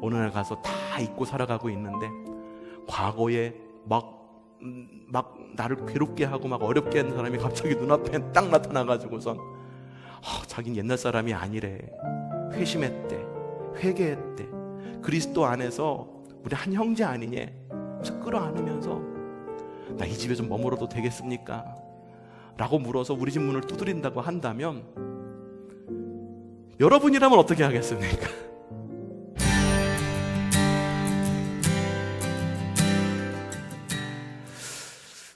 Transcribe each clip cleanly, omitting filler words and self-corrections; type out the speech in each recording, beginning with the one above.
어느 날 가서 다 잊고 살아가고 있는데 과거에 막 나를 괴롭게 하고 막 어렵게 한 사람이 갑자기 눈앞에 딱 나타나가지고선 자긴 옛날 사람이 아니래, 회심했대, 회개했대, 그리스도 안에서 우리 한 형제 아니냐, 끌어안으면서 나 이 집에 좀 머물러도 되겠습니까? 라고 물어서 우리 집 문을 두드린다고 한다면 여러분이라면 어떻게 하겠습니까?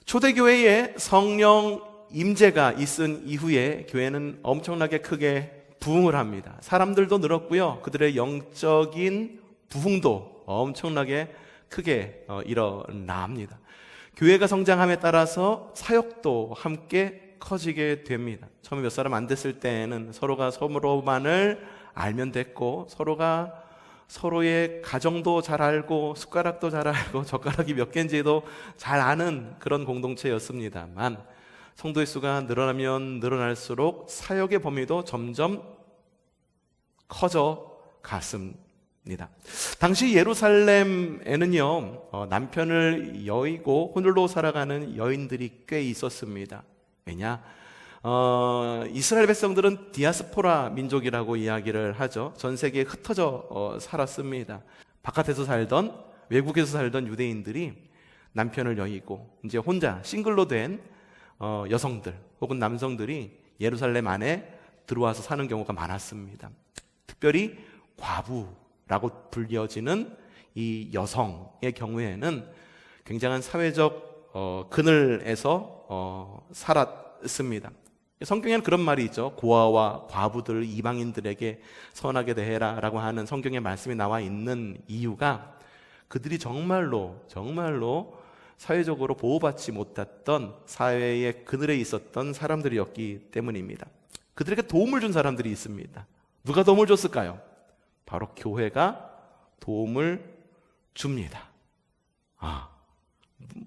초대교회에 성령 임재가 있은 이후에 교회는 엄청나게 크게 부흥을 합니다. 사람들도 늘었고요, 그들의 영적인 부흥도 엄청나게 크게 일어납니다. 교회가 성장함에 따라서 사역도 함께 커지게 됩니다. 처음에 몇 사람 안 됐을 때는 서로가 서로만을 알면 됐고, 서로가 서로의 가정도 잘 알고 숟가락도 잘 알고 젓가락이 몇 개인지도 잘 아는 그런 공동체였습니다만, 성도의 수가 늘어나면 늘어날수록 사역의 범위도 점점 커져 갔습니다. 당시 예루살렘에는요, 남편을 여의고 홀로 살아가는 여인들이 꽤 있었습니다. 왜냐? 이스라엘 백성들은 디아스포라 민족이라고 이야기를 하죠. 전 세계에 흩어져 살았습니다. 바깥에서 살던, 외국에서 살던 유대인들이 남편을 여의고 이제 혼자 싱글로 된 여성들 혹은 남성들이 예루살렘 안에 들어와서 사는 경우가 많았습니다. 특별히 과부라고 불려지는 이 여성의 경우에는 굉장한 사회적 그늘에서 살았습니다. 성경에는 그런 말이 있죠. 고아와 과부들을 이방인들에게 선하게 대해라 라고 하는 성경의 말씀이 나와 있는 이유가 그들이 정말로 사회적으로 보호받지 못했던 사회의 그늘에 있었던 사람들이었기 때문입니다. 그들에게 도움을 준 사람들이 있습니다. 누가 도움을 줬을까요? 바로 교회가 도움을 줍니다.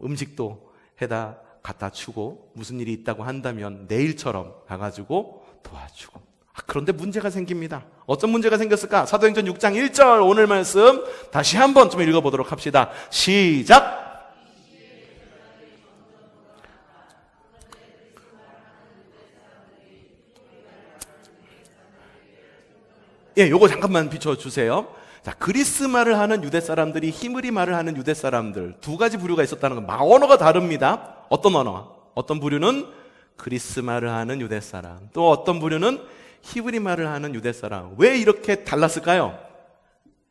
음식도 해다 갖다 주고, 무슨 일이 있다고 한다면 내일처럼 가가지고 도와주고. 그런데 문제가 생깁니다. 어떤 문제가 생겼을까? 사도행전 6장 1절 오늘 말씀 다시 한번 좀 읽어보도록 합시다. 시작! 요거 잠깐만 비춰주세요. 자, 그리스 말을 하는 유대 사람들이 히브리 말을 하는 유대 사람들, 두 가지 부류가 있었다는 건 언어가 다릅니다. 어떤 언어? 어떤 부류는 그리스 말을 하는 유대 사람, 또 어떤 부류는 히브리 말을 하는 유대 사람. 왜 이렇게 달랐을까요?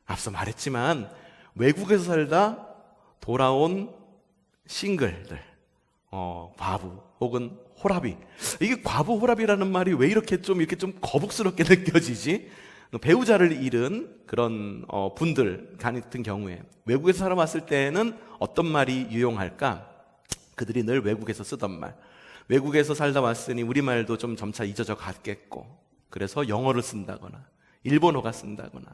앞서 말했지만 외국에서 살다 돌아온 싱글들, 과부 혹은 호라비. 이게 과부 호라비라는 말이 왜 이렇게 좀 거북스럽게 느껴지지? 배우자를 잃은 그런 분들 같은 경우에 외국에서 살아왔을 때는 어떤 말이 유용할까? 그들이 늘 외국에서 쓰던 말, 외국에서 살다 왔으니 우리말도 좀 점차 잊어져 갔겠고, 그래서 영어를 쓴다거나 일본어가 쓴다거나.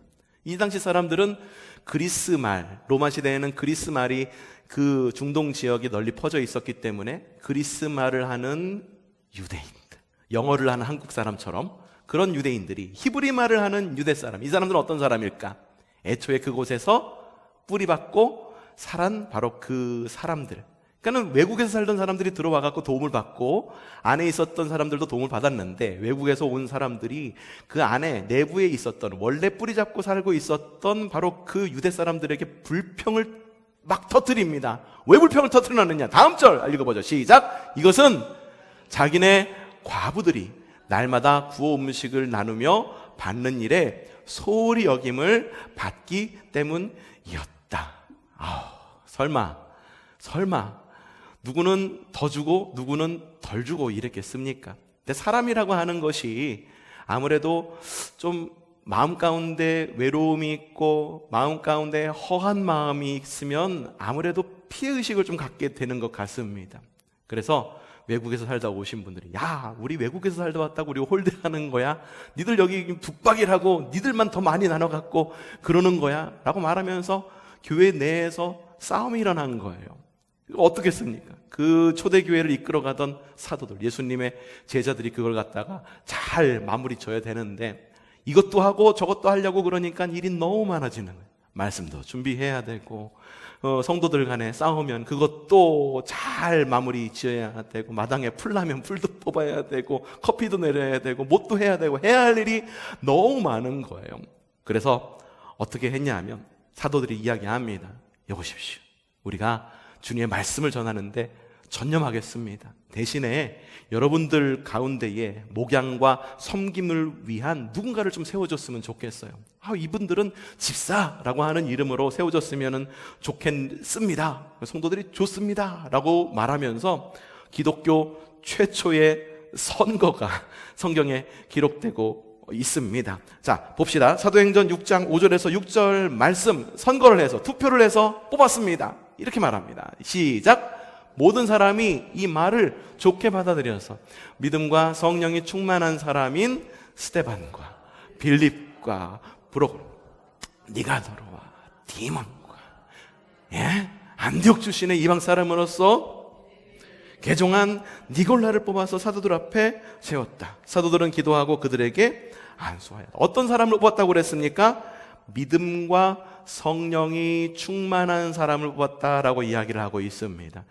이 당시 사람들은 그리스 말, 로마 시대에는 그리스 말이 그 중동 지역에 널리 퍼져 있었기 때문에 그리스 말을 하는 유대인들, 영어를 하는 한국 사람처럼 그런 유대인들이 히브리 말을 하는 유대 사람, 이 사람들은 어떤 사람일까? 애초에 그곳에서 뿌리박고 살은 바로 그 사람들. 그러니까 외국에서 살던 사람들이 들어와갖고 도움을 받고 안에 있었던 사람들도 도움을 받았는데, 외국에서 온 사람들이 그 안에 내부에 있었던, 원래 뿌리 잡고 살고 있었던 바로 그 유대 사람들에게 불평을 막 터뜨립니다. 왜 불평을 터뜨리느냐? 다음 절 읽어보죠. 시작! 이것은 자기네 과부들이 날마다 구워 음식을 나누며 받는 일에 소홀히 여김을 받기 때문이었다. 설마 누구는 더 주고 누구는 덜 주고 이랬겠습니까? 근데 사람이라고 하는 것이 아무래도 좀 마음 가운데 외로움이 있고 마음 가운데 허한 마음이 있으면 아무래도 피해의식을 좀 갖게 되는 것 같습니다. 그래서 외국에서 살다 오신 분들이, 야, 우리 외국에서 살다 왔다고 우리 홀대하는 거야? 니들 여기 북박이라고 니들만 더 많이 나눠갖고 그러는 거야? 라고 말하면서 교회 내에서 싸움이 일어난 거예요. 어떻겠습니까? 그 초대교회를 이끌어가던 사도들, 예수님의 제자들이 그걸 갖다가 잘 마무리 져야 되는데 이것도 하고 저것도 하려고 그러니까 일이 너무 많아지는 거예요. 말씀도 준비해야 되고, 성도들 간에 싸우면 그것도 잘 마무리 지어야 되고, 마당에 풀 나면 풀도 뽑아야 되고, 커피도 내려야 되고, 못도 해야 되고, 해야 할 일이 너무 많은 거예요. 그래서 어떻게 했냐 하면 사도들이 이야기합니다. 여보십시오, 우리가 주님의 말씀을 전하는데 전념하겠습니다. 대신에 여러분들 가운데에 목양과 섬김을 위한 누군가를 좀 세워줬으면 좋겠어요. 이분들은 집사라고 하는 이름으로 세워줬으면 좋겠습니다. 성도들이 좋습니다 라고 말하면서 기독교 최초의 선거가 성경에 기록되고 있습니다. 자, 봅시다. 사도행전 6장 5절에서 6절 말씀, 선거를 해서 투표를 해서 뽑았습니다. 이렇게 말합니다. 시작. 모든 사람이 이 말을 좋게 받아들여서 믿음과 성령이 충만한 사람인 스데반과 빌립과 브로콜, 니가도르와 디몬과 안디옥 출신의 이방 사람으로서 개종한 니골라를 뽑아서 사도들 앞에 세웠다. 사도들은 기도하고 그들에게 안수하였다. 어떤 사람을 뽑았다고 그랬습니까? 믿음과 성령이 충만한 사람을 뽑았다라고 이야기를 하고 있습니다.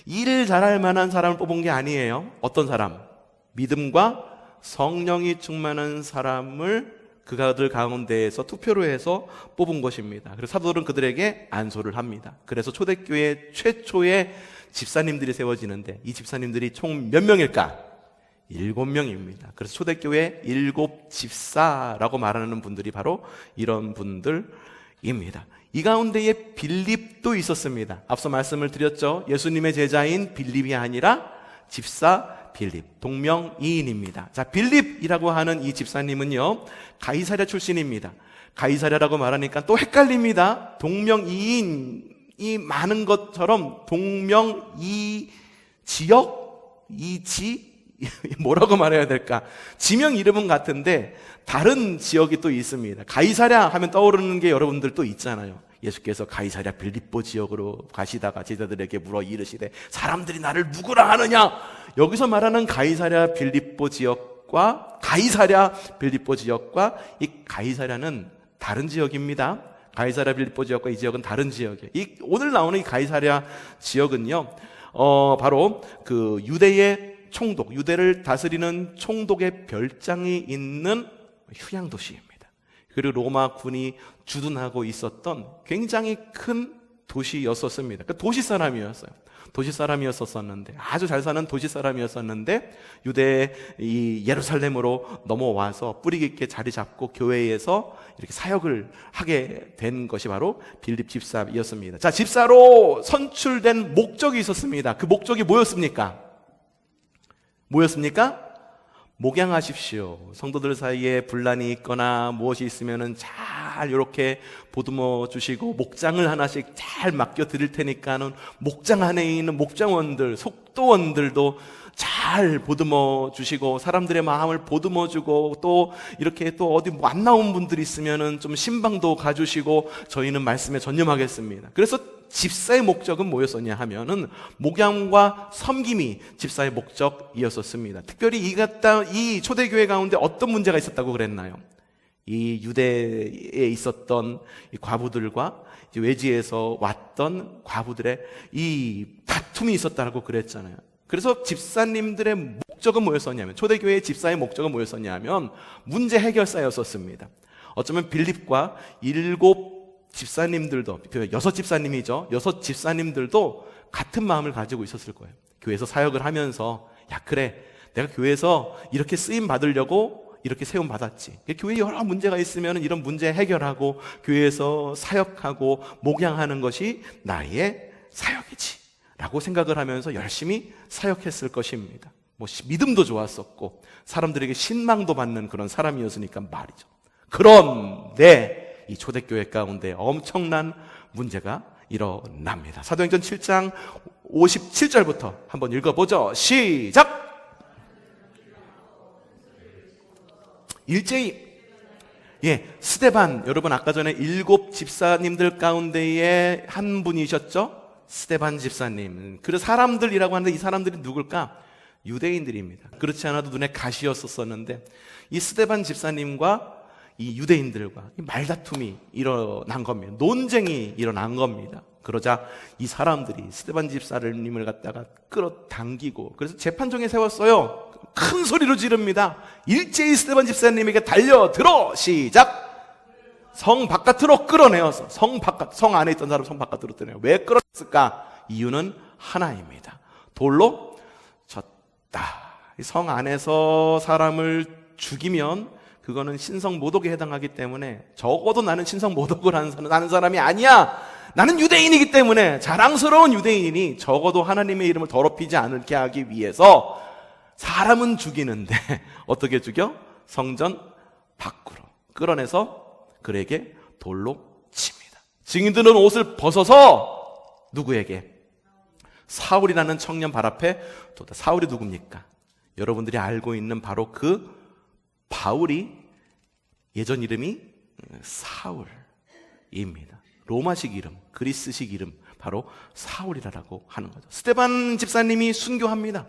일을 잘할 만한 사람을 뽑은 게 아니에요. 어떤 사람? 믿음과 성령이 충만한 사람을 그가들 가운데에서 투표로 해서 뽑은 것입니다. 그래서 사도들은 그들에게 안수를 합니다. 그래서 초대교회 최초의 집사님들이 세워지는데 이 집사님들이 총 몇 명일까? 7명입니다. 그래서 초대교회 7집사라고 말하는 분들이 바로 이런 분들입니다. 이 가운데에 빌립도 있었습니다. 앞서 말씀을 드렸죠. 예수님의 제자인 빌립이 아니라 집사 빌립, 동명이인입니다. 자, 빌립이라고 하는 이 집사님은요, 가이사랴 출신입니다. 가이사랴라고 말하니까 또 헷갈립니다. 동명이인이 많은 것처럼 동명이 지역, 이지 뭐라고 말해야 될까? 지명 이름은 같은데 다른 지역이 또 있습니다. 가이사랴 하면 떠오르는 게 여러분들 또 있잖아요. 예수께서 가이사랴 빌립보 지역으로 가시다가 제자들에게 물어 이르시되 사람들이 나를 누구라 하느냐? 여기서 말하는 가이사랴 빌립보 지역과 가이사랴 빌립보 지역과 이 가이사랴는 다른 지역입니다. 가이사랴 빌립보 지역과 이 지역은 다른 지역이에요. 오늘 나오는 이 가이사랴 지역은요, 바로 그 유대의 총독, 유대를 다스리는 총독의 별장이 있는 휴양 도시입니다. 그리고 로마 군이 주둔하고 있었던 굉장히 큰 도시였었습니다. 그러니까 도시 사람이었어요. 도시 사람이었었는데, 아주 잘 사는 도시 사람이었었는데 유대 이 예루살렘으로 넘어와서 뿌리 깊게 자리 잡고 교회에서 이렇게 사역을 하게 된 것이 바로 빌립 집사였습니다. 자, 집사로 선출된 목적이 있었습니다. 그 목적이 뭐였습니까? 목양하십시오. 성도들 사이에 분란이 있거나 무엇이 있으면은 잘 이렇게 보듬어 주시고 목장을 하나씩 잘 맡겨 드릴 테니까는 목장 안에 있는 목장원들, 속도원들도 잘 보듬어 주시고 사람들의 마음을 보듬어 주고 또 이렇게 또 어디 안 나온 분들 있으면은 좀 신방도 가주시고 저희는 말씀에 전념하겠습니다. 그래서 집사의 목적은 뭐였었냐 하면은 목양과 섬김이 집사의 목적이었었습니다. 특별히 이 초대교회 가운데 어떤 문제가 있었다고 그랬나요? 이 유대에 있었던 이 과부들과 외지에서 왔던 과부들의 이 다툼이 있었다고 그랬잖아요. 그래서 집사님들의 목적은 뭐였었냐면, 초대교회의 집사의 목적은 뭐였었냐면 문제 해결사였었습니다. 어쩌면 빌립과 7 집사님들도, 그 6 집사님이죠. 6 집사님들도 같은 마음을 가지고 있었을 거예요. 교회에서 사역을 하면서, 야, 그래, 내가 교회에서 이렇게 쓰임 받으려고 이렇게 세움 받았지. 교회에 여러 문제가 있으면 이런 문제 해결하고 교회에서 사역하고 목양하는 것이 나의 사역이지 라고 생각을 하면서 열심히 사역했을 것입니다. 믿음도 좋았었고 사람들에게 신망도 받는 그런 사람이었으니까 말이죠. 그런데 이 초대교회 가운데 엄청난 문제가 일어납니다. 사도행전 7장 57절부터 한번 읽어보죠. 시작! 일제히 스데반, 여러분 아까 전에 7 집사님들 가운데에 한 분이셨죠? 스데반 집사님. 그래서 사람들이라고 하는데 이 사람들이 누굴까? 유대인들입니다. 그렇지 않아도 눈에 가시였었는데 이 스데반 집사님과 이 유대인들과 말다툼이 일어난 겁니다. 논쟁이 일어난 겁니다. 그러자 이 사람들이 스데반 집사님을 갖다가 끌어당기고, 그래서 재판정에 세웠어요. 큰 소리로 지릅니다. 일제히 스데반 집사님에게 달려들어. 시작. 성 바깥으로 끌어내어서, 성 안에 있던 사람 성 바깥으로 끌어내요. 왜 끌어냈을까? 이유는 하나입니다. 돌로 쳤다. 성 안에서 사람을 죽이면 그거는 신성 모독에 해당하기 때문에, 적어도 나는 신성 모독을 하는 사람이 아니야. 나는 유대인이기 때문에, 자랑스러운 유대인이니 적어도 하나님의 이름을 더럽히지 않게 하기 위해서 사람은 죽이는데 어떻게 죽여? 성전 밖으로 끌어내서 그에게 돌로 칩니다. 증인들은 옷을 벗어서 누구에게? 사울이라는 청년 발 앞에 뒀다. 사울이 누굽니까? 여러분들이 알고 있는 바로 그 바울이 예전 이름이 사울입니다. 로마식 이름, 그리스식 이름, 바로 사울이라고 하는 거죠. 스데반 집사님이 순교합니다.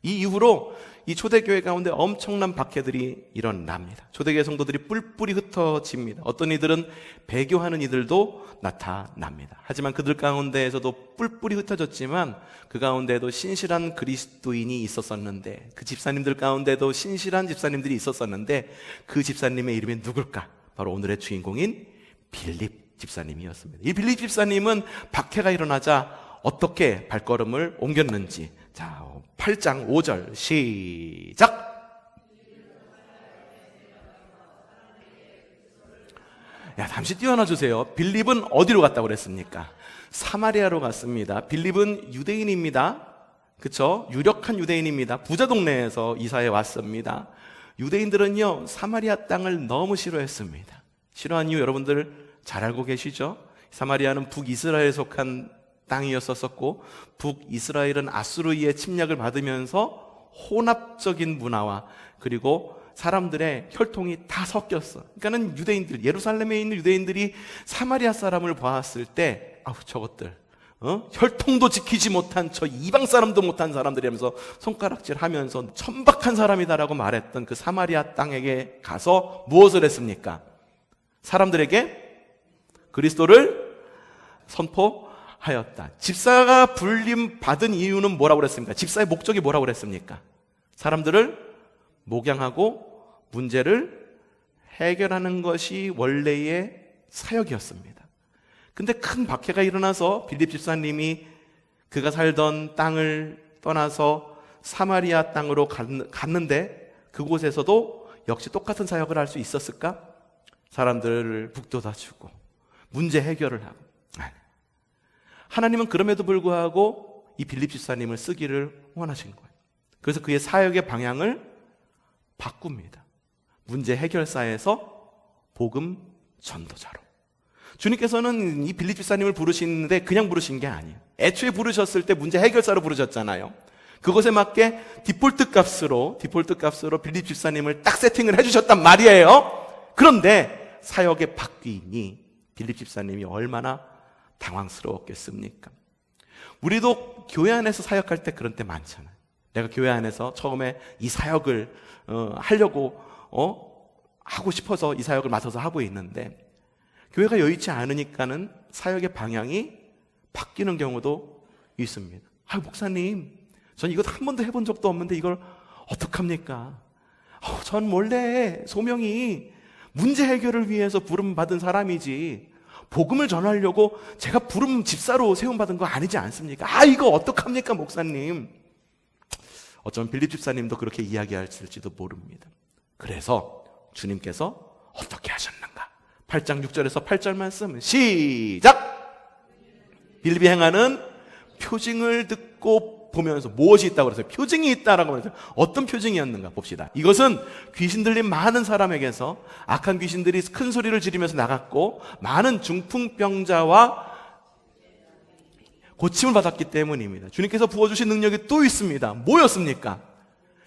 이 이후로 이 초대교회 가운데 엄청난 박해들이 일어납니다. 초대교회 성도들이 뿔뿔이 흩어집니다. 어떤 이들은 배교하는 이들도 나타납니다. 하지만 그들 가운데에서도 뿔뿔이 흩어졌지만 그 가운데에도 신실한 그리스도인이 있었었는데, 그 집사님들 가운데도 신실한 집사님들이 있었었는데, 그 집사님의 이름이 누굴까? 바로 오늘의 주인공인 빌립 집사님이었습니다. 이 빌립 집사님은 박해가 일어나자 어떻게 발걸음을 옮겼는지, 자, 8장 5절 시작. 야, 잠시 띄워놔 주세요. 빌립은 어디로 갔다고 그랬습니까? 사마리아로 갔습니다. 빌립은 유대인입니다. 그쵸? 유력한 유대인입니다. 부자 동네에서 이사해 왔습니다. 유대인들은요, 사마리아 땅을 너무 싫어했습니다. 싫어한 이유 여러분들 잘 알고 계시죠? 사마리아는 북이스라엘에 속한 땅이었었고, 북이스라엘은 아수르의 침략을 받으면서 혼합적인 문화와 그리고 사람들의 혈통이 다 섞였어. 그러니까는 유대인들, 예루살렘에 있는 유대인들이 사마리아 사람을 보았을 때, 아우 저것들, 혈통도 지키지 못한 저 이방 사람도 못한 사람들이 하면서 손가락질하면서 천박한 사람이다라고 말했던 그 사마리아 땅에게 가서 무엇을 했습니까? 사람들에게 그리스도를 선포하였다. 집사가 불림 받은 이유는 뭐라고 그랬습니까? 집사의 목적이 뭐라고 그랬습니까? 사람들을 목양하고 문제를 해결하는 것이 원래의 사역이었습니다. 근데 큰 박해가 일어나서 빌립 집사님이 그가 살던 땅을 떠나서 사마리아 땅으로 갔는데, 그곳에서도 역시 똑같은 사역을 할 수 있었을까? 사람들을 북돋아주고 문제 해결을 하고. 하나님은 그럼에도 불구하고 이 빌립 집사님을 쓰기를 원하신 거예요. 그래서 그의 사역의 방향을 바꿉니다. 문제 해결사에서 복음 전도자로. 주님께서는 이 빌립 집사님을 부르시는데 그냥 부르신 게 아니에요. 애초에 부르셨을 때 문제 해결사로 부르셨잖아요. 그것에 맞게 디폴트 값으로 빌립 집사님을 딱 세팅을 해주셨단 말이에요. 그런데 사역의 바뀌니 빌립 집사님이 얼마나 당황스러웠겠습니까? 우리도 교회 안에서 사역할 때 그런 때 많잖아요. 내가 교회 안에서 처음에 이 사역을 하려고 하고 싶어서 이 사역을 맡아서 하고 있는데, 교회가 여의치 않으니까는 사역의 방향이 바뀌는 경우도 있습니다. 목사님, 전 이거 한 번도 해본 적도 없는데 이걸 어떡합니까? 전 원래 소명이 문제 해결을 위해서 부름 받은 사람이지 복음을 전하려고 제가 부름 집사로 세움받은 거 아니지 않습니까? 이거 어떡합니까, 목사님? 어쩌면 빌립 집사님도 그렇게 이야기하실지도 모릅니다. 그래서 주님께서 어떻게 하셨는가? 8장 6절에서 8절 말씀 시작! 빌립이 행하는 표징을 듣고 보면서 무엇이 있다고 그랬어요? 표징이 있다라고 그랬어요. 어떤 표징이었는가 봅시다. 이것은 귀신 들린 많은 사람에게서 악한 귀신들이 큰 소리를 지르면서 나갔고, 많은 중풍병자와 고침을 받았기 때문입니다. 주님께서 부어주신 능력이 또 있습니다. 뭐였습니까?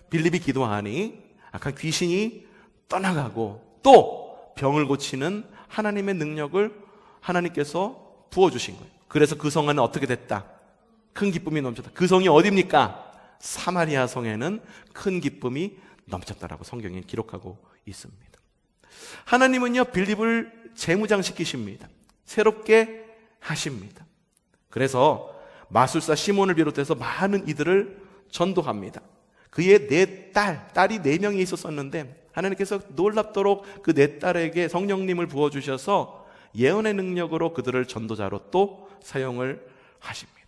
빌립이 기도하니 악한 귀신이 떠나가고, 또 병을 고치는 하나님의 능력을 하나님께서 부어주신 거예요. 그래서 그 성은 어떻게 됐다? 큰 기쁨이 넘쳤다. 그 성이 어디입니까? 사마리아 성에는 큰 기쁨이 넘쳤다라고 성경에 기록하고 있습니다. 하나님은요, 빌립을 재무장시키십니다. 새롭게 하십니다. 그래서 마술사 시몬을 비롯해서 많은 이들을 전도합니다. 그의 딸이 4명이 있었었는데 하나님께서 놀랍도록 그 4딸에게 성령님을 부어주셔서 예언의 능력으로 그들을 전도자로 또 사용을 하십니다.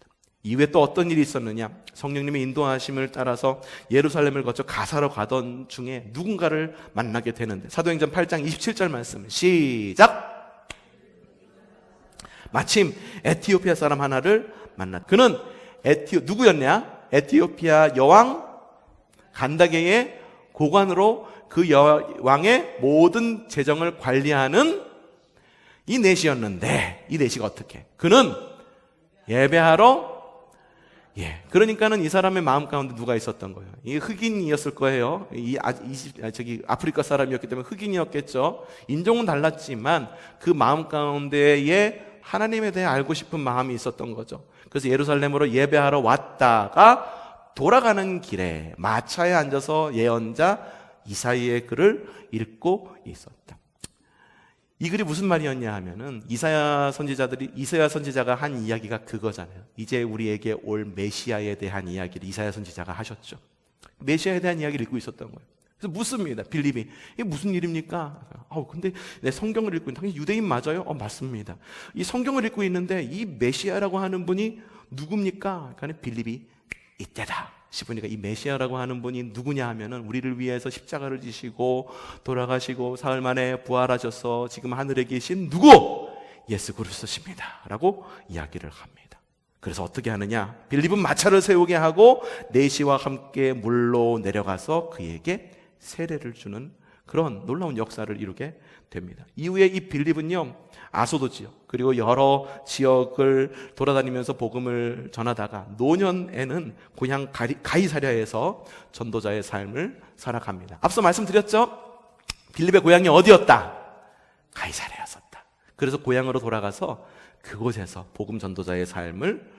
이후에 또 어떤 일이 있었느냐? 성령님의 인도하심을 따라서 예루살렘을 거쳐 가사로 가던 중에 누군가를 만나게 되는데, 사도행전 8장 27절 말씀 시작! 마침 에티오피아 사람 하나를 만났다. 그는 누구였냐? 에티오피아 여왕 간다게의 고관으로 그 여왕의 모든 재정을 관리하는 이 넷이었는데, 이 넷이가 어떻게? 그는 예배하러, 그러니까는 이 사람의 마음 가운데 누가 있었던 거예요? 이 흑인이었을 거예요. 아프리카 사람이었기 때문에 흑인이었겠죠. 인종은 달랐지만 그 마음 가운데에 하나님에 대해 알고 싶은 마음이 있었던 거죠. 그래서 예루살렘으로 예배하러 왔다가 돌아가는 길에 마차에 앉아서 예언자 이사야의 글을 읽고 있었다. 이 글이 무슨 말이었냐 하면은 이사야 선지자가 한 이야기가 그거잖아요. 이제 우리에게 올 메시아에 대한 이야기를 이사야 선지자가 하셨죠. 메시아에 대한 이야기를 읽고 있었던 거예요. 그래서 묻습니다. 빌립이 이게 무슨 일입니까? 근데 내 성경을 읽고 있는데 당연히 유대인 맞아요? 맞습니다. 이 성경을 읽고 있는데 이 메시아라고 하는 분이 누굽니까? 그러니까 빌립이 이때다 싶으니까 이 메시아라고 하는 분이 누구냐 하면은 우리를 위해서 십자가를 지시고 돌아가시고 사흘 만에 부활하셔서 지금 하늘에 계신 누구? 예수 그리스도십니다 라고 이야기를 합니다. 그래서 어떻게 하느냐? 빌립은 마차를 세우게 하고 내시와 함께 물로 내려가서 그에게 세례를 주는 그런 놀라운 역사를 이루게 됩니다. 이후에 이 빌립은요, 아소도 지역 그리고 여러 지역을 돌아다니면서 복음을 전하다가 노년에는 고향 가이사랴에서 전도자의 삶을 살아갑니다. 앞서 말씀드렸죠? 빌립의 고향이 어디였다? 가이사랴였었다. 그래서 고향으로 돌아가서 그곳에서 복음 전도자의 삶을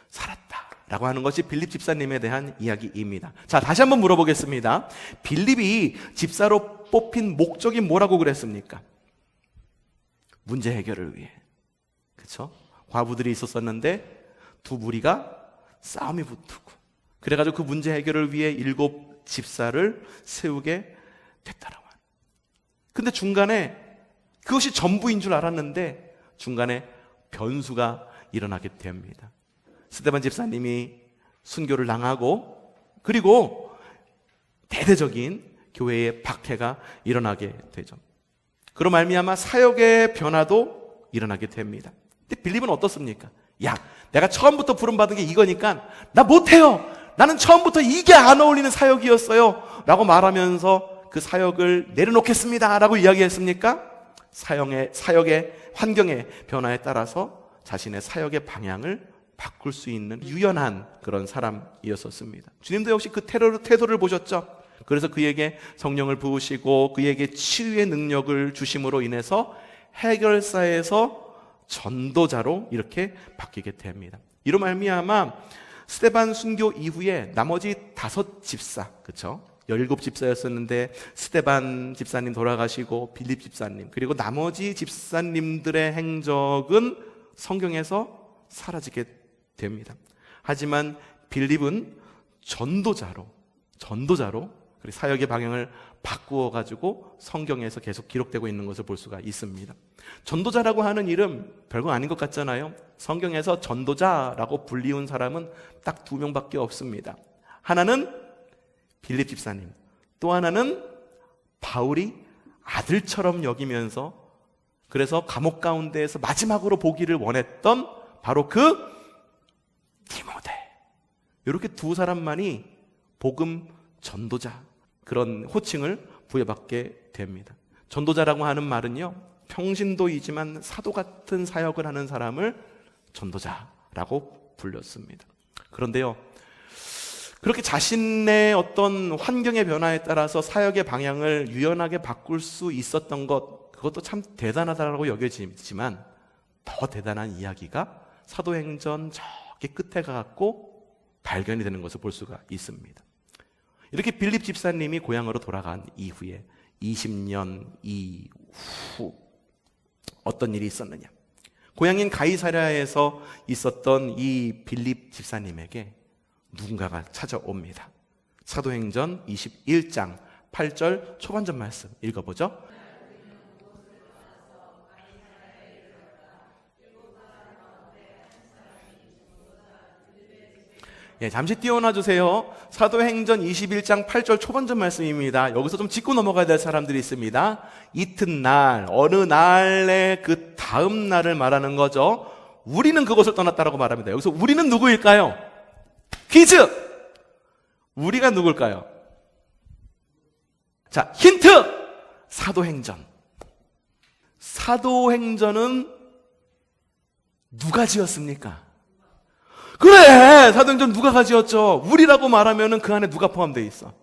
살았다 라고 하는 것이 빌립 집사님에 대한 이야기입니다. 자, 다시 한번 물어보겠습니다. 빌립이 집사로 뽑힌 목적이 뭐라고 그랬습니까? 문제 해결을 위해. 그렇죠? 과부들이 있었었는데 두 무리가 싸움이 붙고 그래가지고 그 문제 해결을 위해 7 집사를 세우게 됐다라고 합니다. 근데 중간에 그것이 전부인 줄 알았는데 중간에 변수가 일어나게 됩니다. 스데반 집사님이 순교를 당하고 그리고 대대적인 교회의 박해가 일어나게 되죠. 그로 말미암아 사역의 변화도 일어나게 됩니다. 근데 빌립은 어떻습니까? 야, 내가 처음부터 부름받은 게 이거니까 나 못해요. 나는 처음부터 이게 안 어울리는 사역이었어요 라고 말하면서 그 사역을 내려놓겠습니다 라고 이야기했습니까? 사역의 환경의 변화에 따라서 자신의 사역의 방향을 바꿀 수 있는 유연한 그런 사람이었었습니다. 주님도 역시 그 태도를 보셨죠? 그래서 그에게 성령을 부으시고 그에게 치유의 능력을 주심으로 인해서 해결사에서 전도자로 이렇게 바뀌게 됩니다. 이로 말미암아 스데반 순교 이후에 나머지 5 집사, 그렇죠? 17 집사였었는데 스데반 집사님 돌아가시고 빌립 집사님 그리고 나머지 집사님들의 행적은 성경에서 사라지게 됩니다. 하지만 빌립은 전도자로 그리고 사역의 방향을 바꾸어 가지고 성경에서 계속 기록되고 있는 것을 볼 수가 있습니다. 전도자라고 하는 이름 별거 아닌 것 같잖아요. 성경에서 전도자라고 불리운 사람은 딱 2명밖에 없습니다. 하나는 빌립 집사님, 또 하나는 바울이 아들처럼 여기면서 그래서 감옥 가운데에서 마지막으로 보기를 원했던 바로 그 디모데. 이렇게 2 사람만이 복음 전도자 그런 호칭을 부여받게 됩니다. 전도자라고 하는 말은요, 평신도이지만 사도 같은 사역을 하는 사람을 전도자라고 불렸습니다. 그런데요, 그렇게 자신의 어떤 환경의 변화에 따라서 사역의 방향을 유연하게 바꿀 수 있었던 것, 그것도 참 대단하다고 여겨지지만 더 대단한 이야기가 사도행전 저기 끝에 가갖고 발견이 되는 것을 볼 수가 있습니다. 이렇게 빌립 집사님이 고향으로 돌아간 이후에 20년 후 어떤 일이 있었느냐? 고향인 가이사랴에서 있었던 이 빌립 집사님에게 누군가가 찾아옵니다. 사도행전 21장 8절 초반전 말씀 읽어보죠. 잠시 띄워놔 주세요. 사도행전 21장 8절 초반전 말씀입니다. 여기서 좀 짚고 넘어가야 될 사람들이 있습니다. 이튿날, 어느 날의 그 다음 날을 말하는 거죠. 우리는 그곳을 떠났다라고 말합니다. 여기서 우리는 누구일까요? 퀴즈! 우리가 누굴까요? 자, 힌트! 사도행전. 사도행전은 누가 지었습니까? 그래! 사도행전 누가 가지었죠? 우리라고 말하면은 그 안에 누가 포함되어 있어?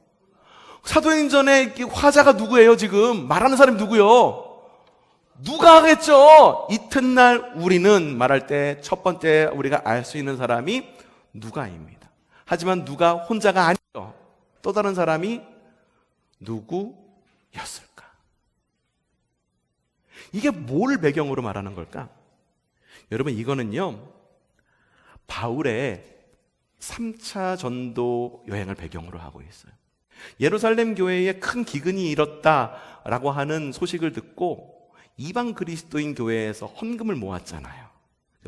사도행전의 화자가 누구예요, 지금? 말하는 사람이 누구요? 누가 하겠죠? 이튿날 우리는 말할 때 첫 번째 우리가 알 수 있는 사람이 누가입니다. 하지만 누가 혼자가 아니죠. 또 다른 사람이 누구였을까? 이게 뭘 배경으로 말하는 걸까? 여러분, 이거는요, 바울의 3차 전도 여행을 배경으로 하고 있어요. 예루살렘 교회에 큰 기근이 일었다라고 하는 소식을 듣고 이방 그리스도인 교회에서 헌금을 모았잖아요.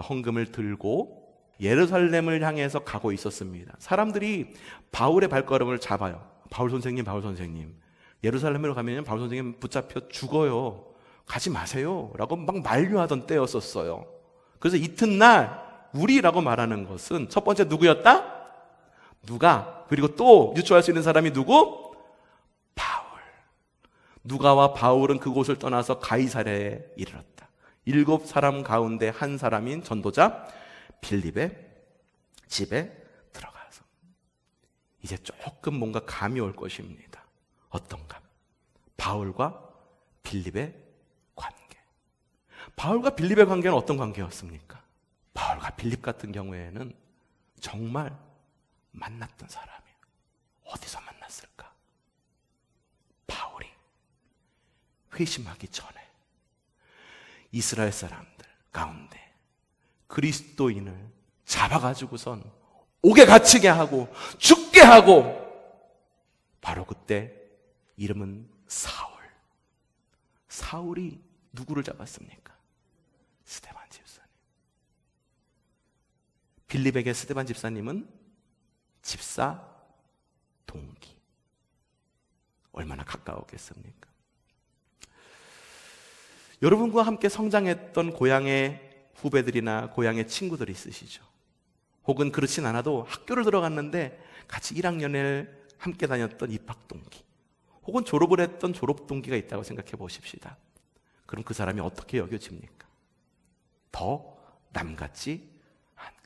헌금을 들고 예루살렘을 향해서 가고 있었습니다. 사람들이 바울의 발걸음을 잡아요. 바울 선생님, 바울 선생님. 예루살렘으로 가면 바울 선생님 붙잡혀 죽어요. 가지 마세요. 라고 막 만류하던 때였었어요. 그래서 이튿날 우리라고 말하는 것은 첫 번째 누구였다? 누가. 그리고 또 유추할 수 있는 사람이 누구? 바울. 누가와 바울은 그곳을 떠나서 가이사랴에 이르렀다. 7사람 가운데 한 사람인 전도자 빌립의 집에 들어가서 이제 조금 뭔가 감이 올 것입니다. 어떤 감? 바울과 빌립의 관계. 바울과 빌립의 관계는 어떤 관계였습니까? 바울과 빌립 같은 경우에는 정말 만났던 사람이에요. 어디서 만났을까? 바울이 회심하기 전에 이스라엘 사람들 가운데 그리스도인을 잡아가지고선 옥에 갇히게 하고 죽게 하고, 바로 그때 이름은 사울. 사울이 누구를 잡았습니까? 스데반 집사님. 빌립에게 스데반 집사님은 집사 동기. 얼마나 가까웠겠습니까? 여러분과 함께 성장했던 고향의 후배들이나 고향의 친구들이 있으시죠? 혹은 그렇진 않아도 학교를 들어갔는데 같이 1학년을 함께 다녔던 입학 동기, 혹은 졸업을 했던 졸업 동기가 있다고 생각해 보십시다. 그럼 그 사람이 어떻게 여겨집니까? 더 남같지 않다.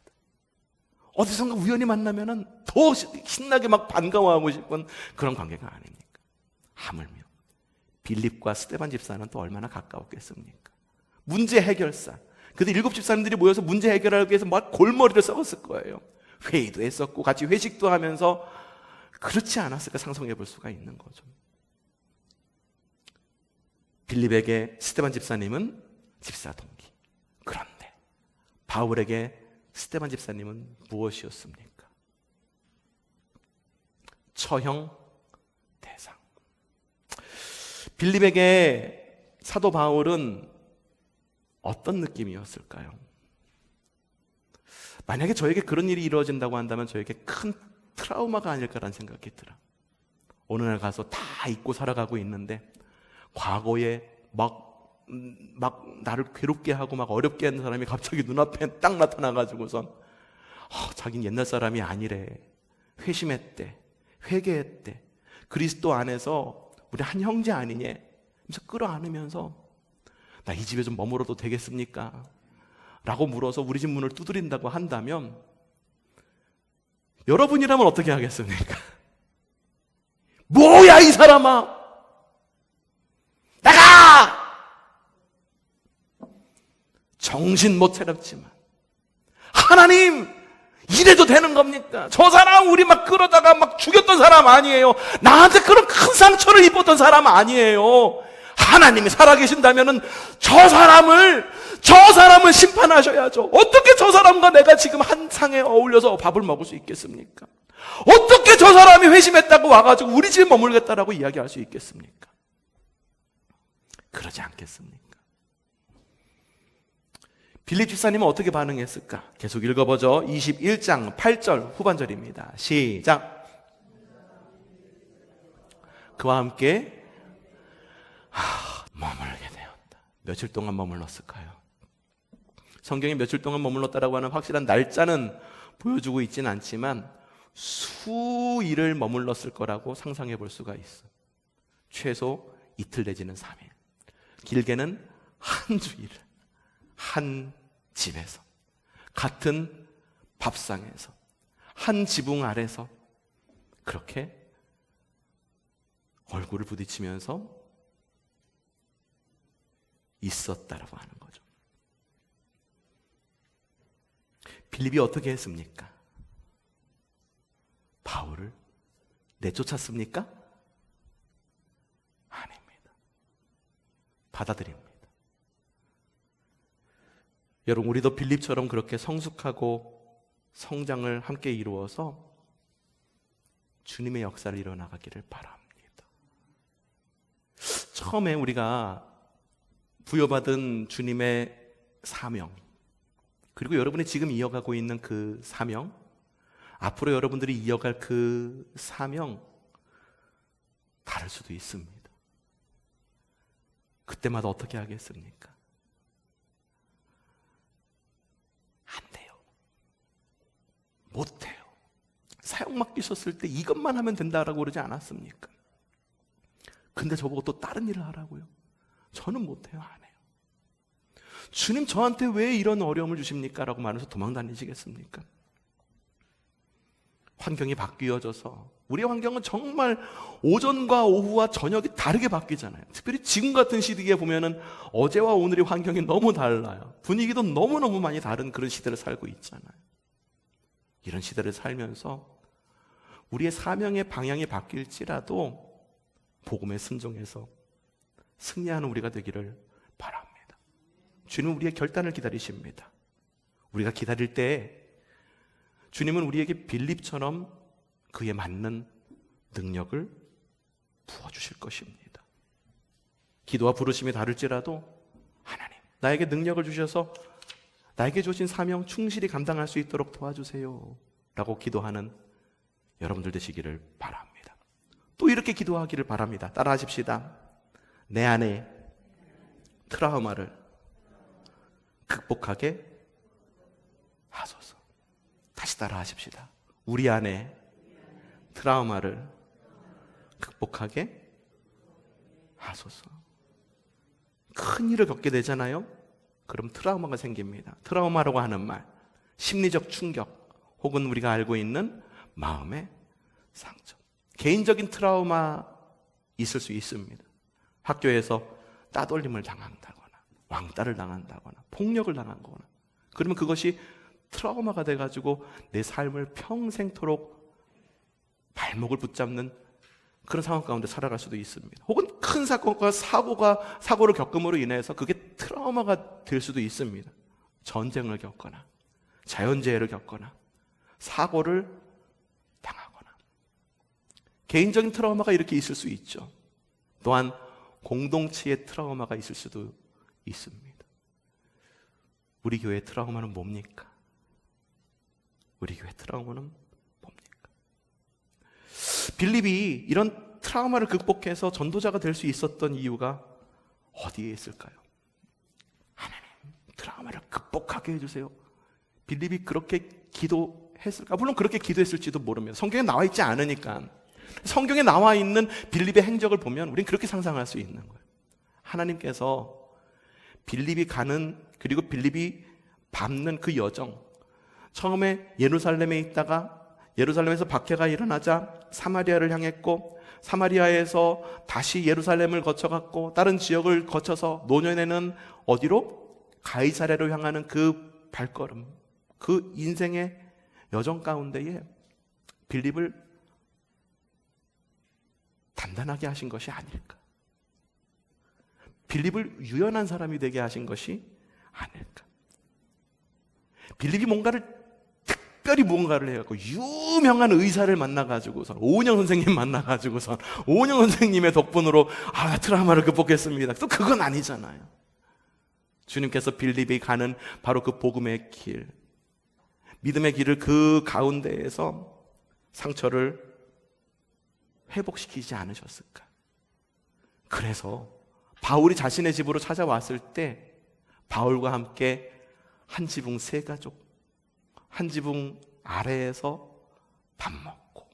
어디선가 우연히 만나면은 더 신나게 막 반가워하고 싶은 그런 관계가 아닙니까? 하물며 빌립과 스데반 집사는 또 얼마나 가까웠겠습니까? 문제 해결사. 그들 7 집사님들이 모여서 문제 해결하기 위해서 막 골머리를 썩었을 거예요. 회의도 했었고 같이 회식도 하면서 그렇지 않았을까 상상해 볼 수가 있는 거죠. 빌립에게 스데반 집사님은 집사 동기. 그런데 바울에게 스데반 집사님은 무엇이었습니까? 처형 대상. 빌립에게 사도 바울은 어떤 느낌이었을까요? 만약에 저에게 그런 일이 이루어진다고 한다면 저에게 큰 트라우마가 아닐까라는 생각이 들어요. 어느 날 가서 다 잊고 살아가고 있는데 과거에 막 나를 괴롭게 하고 막 어렵게 하는 사람이 갑자기 눈앞에 딱 나타나가지고선 자기는 옛날 사람이 아니래. 회심했대. 회개했대. 그리스도 안에서 우리 한 형제 아니냐? 그래서 끌어안으면서 나 이 집에 좀 머물러도 되겠습니까? 라고 물어서 우리 집 문을 두드린다고 한다면 여러분이라면 어떻게 하겠습니까? 뭐야 이 사람아! 나가! 정신 못 차렸지만 하나님, 이래도 되는 겁니까? 저 사람 우리 막 끌어다가 막 죽였던 사람 아니에요. 나한테 그런 큰 상처를 입었던 사람 아니에요. 하나님이 살아계신다면은 저 사람을 심판하셔야죠. 어떻게 저 사람과 내가 지금 한 상에 어울려서 밥을 먹을 수 있겠습니까? 어떻게 저 사람이 회심했다고 와가지고 우리 집에 머물겠다라고 이야기할 수 있겠습니까? 그러지 않겠습니까? 빌립 집사님은 어떻게 반응했을까? 계속 읽어보죠. 21장 8절 후반절입니다. 시작. 그와 함께 머물게 되었다. 며칠 동안 머물렀을까요? 성경에 며칠 동안 머물렀다라고 하는 확실한 날짜는 보여주고 있지는 않지만 수일을 머물렀을 거라고 상상해 볼 수가 있어. 최소 이틀 내지는 3일, 길게는 한 주일, 한 집에서, 같은 밥상에서, 한 지붕 아래서 그렇게 얼굴을 부딪히면서 있었다라고 하는 거죠. 빌립이 어떻게 했습니까? 바울을 내쫓았습니까? 아닙니다. 받아들입니다. 여러분, 우리도 빌립처럼 그렇게 성숙하고 성장을 함께 이루어서 주님의 역사를 이뤄나가기를 바랍니다. 처음에 우리가 부여받은 주님의 사명, 그리고 여러분이 지금 이어가고 있는 그 사명, 앞으로 여러분들이 이어갈 그 사명 다를 수도 있습니다. 그때마다 어떻게 하겠습니까? 안 돼요. 못 해요. 사역 맡기셨을 때 이것만 하면 된다라고 그러지 않았습니까? 근데 저보고 또 다른 일을 하라고요? 저는 못해요. 안 해요. 주님 저한테 왜 이런 어려움을 주십니까? 라고 말해서 도망 다니시겠습니까? 환경이 바뀌어져서, 우리의 환경은 정말 오전과 오후와 저녁이 다르게 바뀌잖아요. 특별히 지금 같은 시기에 보면은 어제와 오늘의 환경이 너무 달라요. 분위기도 너무너무 많이 다른 그런 시대를 살고 있잖아요. 이런 시대를 살면서 우리의 사명의 방향이 바뀔지라도 복음에 순종해서 승리하는 우리가 되기를 바랍니다. 주님은 우리의 결단을 기다리십니다. 우리가 기다릴 때 주님은 우리에게 빌립처럼 그에 맞는 능력을 부어주실 것입니다. 기도와 부르심이 다를지라도 하나님, 나에게 능력을 주셔서 나에게 주신 사명 충실히 감당할 수 있도록 도와주세요 라고 기도하는 여러분들 되시기를 바랍니다. 또 이렇게 기도하기를 바랍니다. 따라 하십시다. 내 안에 트라우마를 극복하게 하소서. 다시 따라 하십시다. 우리 안에 트라우마를 극복하게 하소서. 큰 일을 겪게 되잖아요. 그럼 트라우마가 생깁니다. 트라우마라고 하는 말, 심리적 충격 혹은 우리가 알고 있는 마음의 상처. 개인적인 트라우마 있을 수 있습니다. 학교에서 따돌림을 당한다거나 왕따를 당한다거나 폭력을 당한거나, 그러면 그것이 트라우마가 돼가지고 내 삶을 평생토록 발목을 붙잡는 그런 상황 가운데 살아갈 수도 있습니다. 혹은 큰 사건과 사고를 겪음으로 인해서 그게 트라우마가 될 수도 있습니다. 전쟁을 겪거나 자연재해를 겪거나 사고를 당하거나 개인적인 트라우마가 이렇게 있을 수 있죠. 또한 공동체의 트라우마가 있을 수도 있습니다. 우리 교회의 트라우마는 뭡니까? 우리 교회 트라우마는 뭡니까? 빌립이 이런 트라우마를 극복해서 전도자가 될 수 있었던 이유가 어디에 있을까요? 하나님, 트라우마를 극복하게 해주세요. 빌립이 그렇게 기도했을까? 물론 그렇게 기도했을지도 모릅니다. 성경에 나와 있지 않으니까. 성경에 나와 있는 빌립의 행적을 보면 우리는 그렇게 상상할 수 있는 거예요. 하나님께서 빌립이 가는, 그리고 빌립이 밟는 그 여정, 처음에 예루살렘에 있다가 예루살렘에서 박해가 일어나자 사마리아를 향했고, 사마리아에서 다시 예루살렘을 거쳐갔고, 다른 지역을 거쳐서 노년에는 어디로? 가이사랴로 향하는 그 발걸음, 그 인생의 여정 가운데에 빌립을 단단하게 하신 것이 아닐까. 빌립을 유연한 사람이 되게 하신 것이 아닐까. 빌립이 특별히 뭔가를 해갖고 유명한 의사를 만나가지고선 오은영 선생님 만나가지고선 오은영 선생님의 덕분으로 나 트라우마를 극복했습니다. 또 그건 아니잖아요. 주님께서 빌립이 가는 바로 그 복음의 길, 믿음의 길을 그 가운데에서 상처를 회복시키지 않으셨을까? 그래서 바울이 자신의 집으로 찾아왔을 때 바울과 함께 한 지붕 세 가족, 한 지붕 아래에서 밥 먹고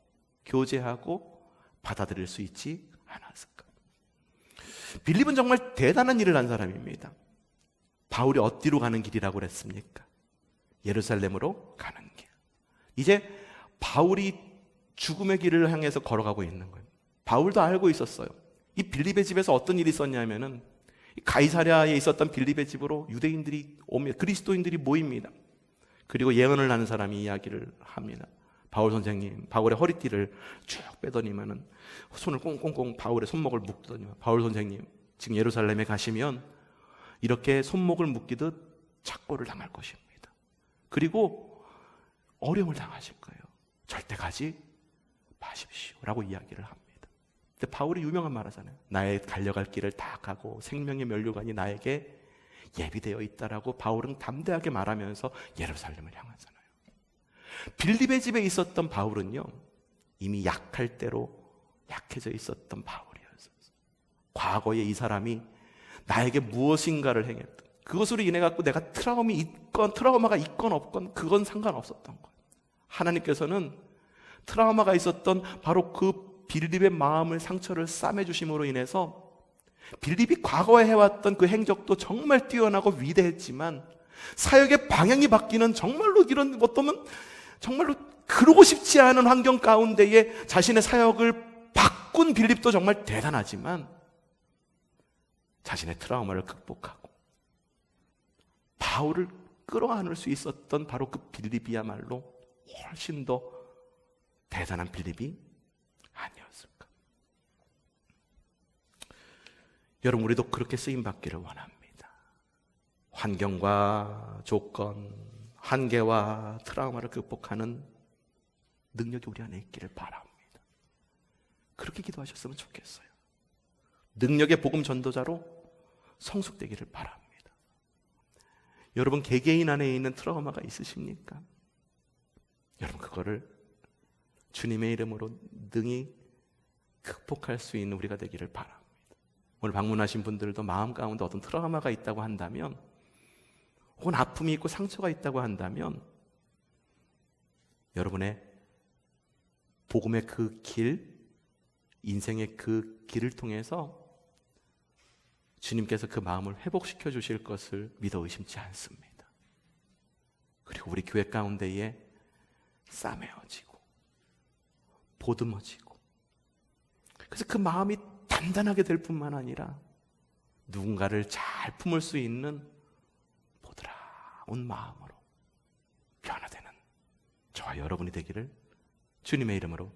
교제하고 받아들일 수 있지 않았을까? 빌립은 정말 대단한 일을 한 사람입니다. 바울이 어디로 가는 길이라고 그랬습니까? 예루살렘으로 가는 길. 이제 바울이 죽음의 길을 향해서 걸어가고 있는 거예요. 바울도 알고 있었어요. 이 빌립의 집에서 어떤 일이 있었냐면은 가이사랴에 있었던 빌립의 집으로 유대인들이 오며 그리스도인들이 모입니다. 그리고 예언을 하는 사람이 이야기를 합니다. 바울 선생님, 바울의 허리띠를 쭉 빼더니만은 손을 꽁꽁꽁 바울의 손목을 묶더니만, 바울 선생님, 지금 예루살렘에 가시면 이렇게 손목을 묶이듯 착고를 당할 것입니다. 그리고 어려움을 당하실 거예요. 절대 가지 마십시오라고 이야기를 합니다. 근데 바울이 유명한 말 하잖아요. 나의 달려갈 길을 다 가고 생명의 면류관이 나에게 예비되어 있다라고 바울은 담대하게 말하면서 예루살렘을 향하잖아요. 빌립의 집에 있었던 바울은요, 이미 약할 대로 약해져 있었던 바울이었어요. 과거에 이 사람이 나에게 무엇인가를 행했던, 그것으로 인해 갖고 내가 트라우마가 있건 없건 그건 상관없었던 거예요. 하나님께서는 트라우마가 있었던 바로 그 빌립의 마음을, 상처를 싸매주심으로 인해서 빌립이 과거에 해왔던 그 행적도 정말 뛰어나고 위대했지만 사역의 방향이 바뀌는, 정말로 이런 어떠면 정말로 그러고 싶지 않은 환경 가운데에 자신의 사역을 바꾼 빌립도 정말 대단하지만 자신의 트라우마를 극복하고 바울을 끌어안을 수 있었던 바로 그 빌립이야말로 훨씬 더 대단한 빌립이 아니었을까. 여러분, 우리도 그렇게 쓰임받기를 원합니다. 환경과 조건, 한계와 트라우마를 극복하는 능력이 우리 안에 있기를 바랍니다. 그렇게 기도하셨으면 좋겠어요. 능력의 복음 전도자로 성숙되기를 바랍니다. 여러분, 개개인 안에 있는 트라우마가 있으십니까? 여러분, 그거를 주님의 이름으로 능히 극복할 수 있는 우리가 되기를 바랍니다. 오늘 방문하신 분들도 마음 가운데 어떤 트라우마가 있다고 한다면, 혹은 아픔이 있고 상처가 있다고 한다면, 여러분의 복음의 그 길, 인생의 그 길을 통해서 주님께서 그 마음을 회복시켜 주실 것을 믿어 의심치 않습니다. 그리고 우리 교회 가운데에 싸매어지고 보듬어지고, 그래서 그 마음이 단단하게 될 뿐만 아니라 누군가를 잘 품을 수 있는 보드라운 마음으로 변화되는 저와 여러분이 되기를 주님의 이름으로